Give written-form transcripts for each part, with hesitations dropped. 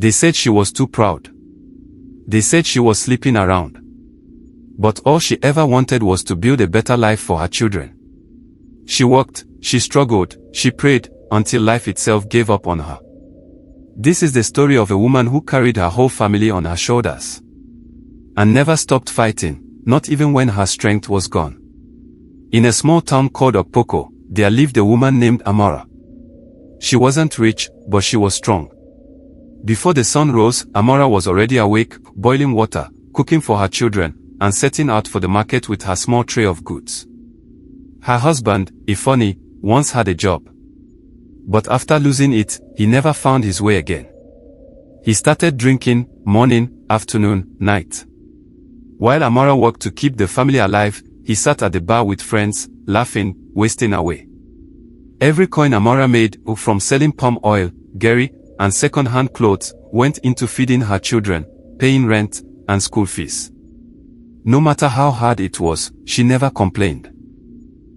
They said she was too proud. They said she was sleeping around. But all she ever wanted was to build a better life for her children. She worked, she struggled, she prayed, until life itself gave up on her. This is the story of a woman who carried her whole family on her shoulders. And never stopped fighting, not even when her strength was gone. In a small town called Okpoko, there lived a woman named Amara. She wasn't rich, but she was strong. Before the sun rose, Amara was already awake, boiling water, cooking for her children, and setting out for the market with her small tray of goods. Her husband, Ifoni, once had a job. But after losing it, he never found his way again. He started drinking, morning, afternoon, night. While Amara worked to keep the family alive, he sat at the bar with friends, laughing, wasting away. Every coin Amara made, from selling palm oil, gari, and second-hand clothes, went into feeding her children, paying rent, and school fees. No matter how hard it was, she never complained.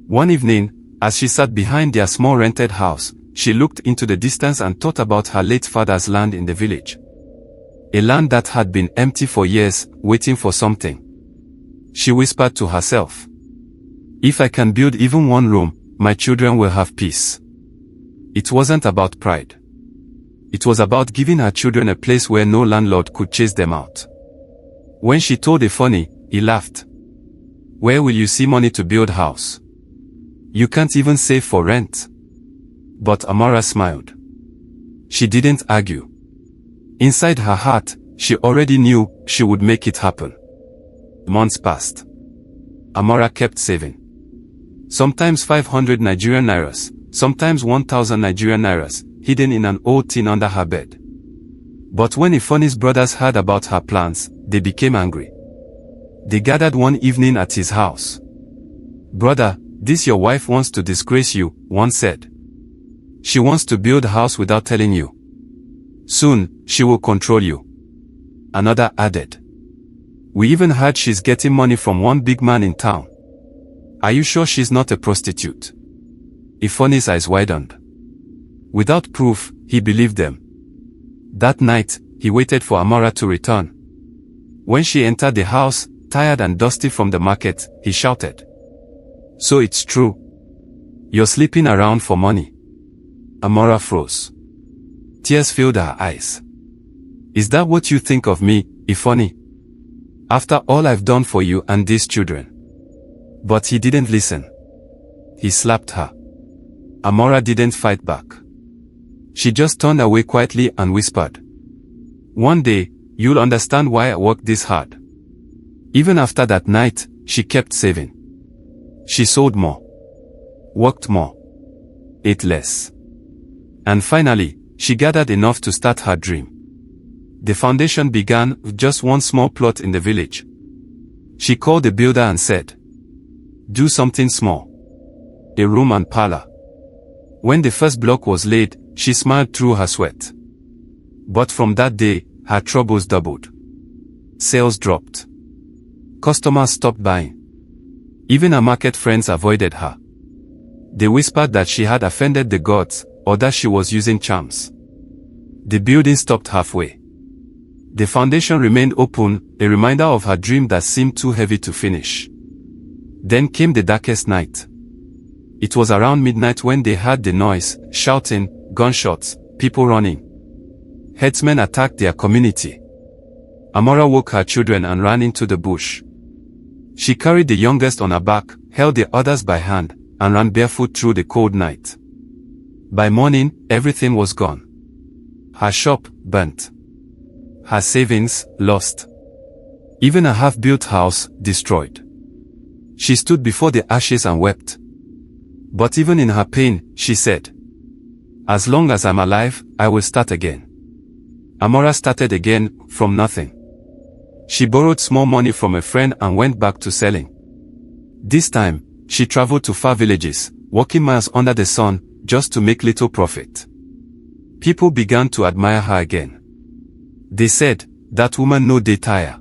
One evening, as she sat behind their small rented house, she looked into the distance and thought about her late father's land in the village. A land that had been empty for years, waiting for something. She whispered to herself, "If I can build even one room, my children will have peace." It wasn't about pride. It was about giving her children a place where no landlord could chase them out. When she told Ifoni, he laughed. "Where will you see money to build house? You can't even save for rent." But Amara smiled. She didn't argue. Inside her heart, she already knew she would make it happen. Months passed. Amara kept saving. Sometimes 500 Nigerian Nairas, sometimes 1,000 Nigerian Nairas, hidden in an old tin under her bed. But when Ifoni's brothers heard about her plans, they became angry. They gathered one evening at his house. "Brother, this your wife wants to disgrace you," one said. "She wants to build a house without telling you. Soon, she will control you." Another added. "We even heard she's getting money from one big man in town. Are you sure she's not a prostitute?" Ifoni's eyes widened. Without proof, he believed them. That night, he waited for Amara to return. When she entered the house, tired and dusty from the market, he shouted, "So it's true. You're sleeping around for money." Amara froze. Tears filled her eyes. "Is that what you think of me, Ifoni? After all I've done for you and these children?" But he didn't listen. He slapped her. Amara didn't fight back. She just turned away quietly and whispered, "One day, you'll understand why I worked this hard." Even after that night, she kept saving. She sold more, worked more, ate less. And finally, she gathered enough to start her dream. The foundation began with just one small plot in the village. She called the builder and said, "Do something small. A room and parlor." When the first block was laid, she smiled through her sweat. But from that day, her troubles doubled. Sales dropped. Customers stopped buying. Even her market friends avoided her. They whispered that she had offended the gods, or that she was using charms. The building stopped halfway. The foundation remained open, a reminder of her dream that seemed too heavy to finish. Then came the darkest night. It was around midnight when they heard the noise, shouting, gunshots, people running. Herdsmen attacked their community. Amara woke her children and ran into the bush. She carried the youngest on her back, held the others by hand, and ran barefoot through the cold night. By morning, everything was gone. Her shop, burnt. Her savings, lost. Even a half-built house, destroyed. She stood before the ashes and wept. But even in her pain, she said, "As long as I'm alive, I will start again." Amara started again, from nothing. She borrowed small money from a friend and went back to selling. This time, she traveled to far villages, walking miles under the sun, just to make little profit. People began to admire her again. They said, "That woman no dey tire."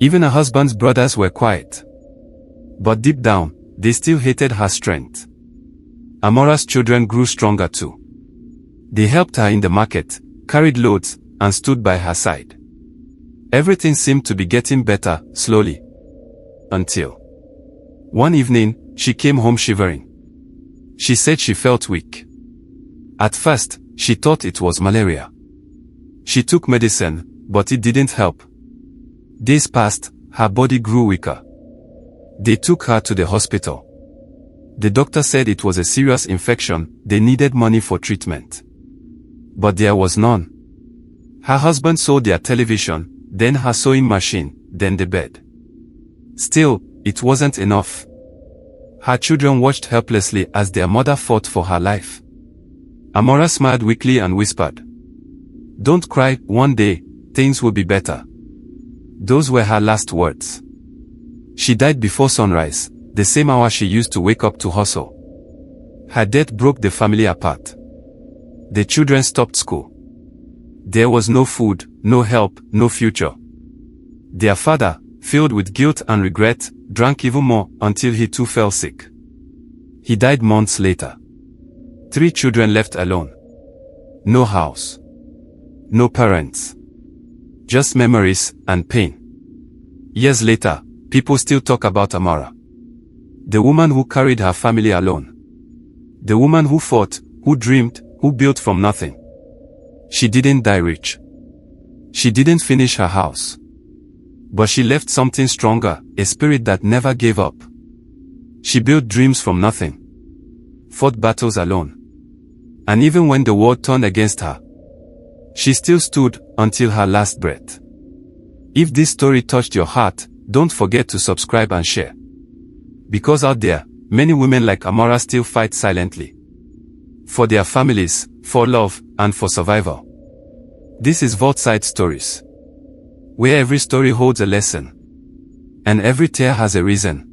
Even her husband's brothers were quiet. But deep down, they still hated her strength. Amara's children grew stronger too. They helped her in the market, carried loads, and stood by her side. Everything seemed to be getting better, slowly. Until one evening, she came home shivering. She said she felt weak. At first, she thought it was malaria. She took medicine, but it didn't help. Days passed, her body grew weaker. They took her to the hospital. The doctor said it was a serious infection, they needed money for treatment. But there was none. Her husband sold their television, then her sewing machine, then the bed. Still, it wasn't enough. Her children watched helplessly as their mother fought for her life. Amara smiled weakly and whispered, "Don't cry, one day, things will be better." Those were her last words. She died before sunrise, the same hour she used to wake up to hustle. Her death broke the family apart. The children stopped school. There was no food, no help, no future. Their father, filled with guilt and regret, drank even more until he too fell sick. He died months later. 3 children left alone. No house. No parents. Just memories and pain. Years later, people still talk about Amara. The woman who carried her family alone. The woman who fought, who dreamed, who built from nothing. She didn't die rich. She didn't finish her house. But she left something stronger, a spirit that never gave up. She built dreams from nothing. Fought battles alone. And even when the world turned against her, she still stood until her last breath. If this story touched your heart, don't forget to subscribe and share. Because out there, many women like Amara still fight silently. For their families, for love, and for survival. This is Vaultside Stories, where every story holds a lesson, and every tear has a reason.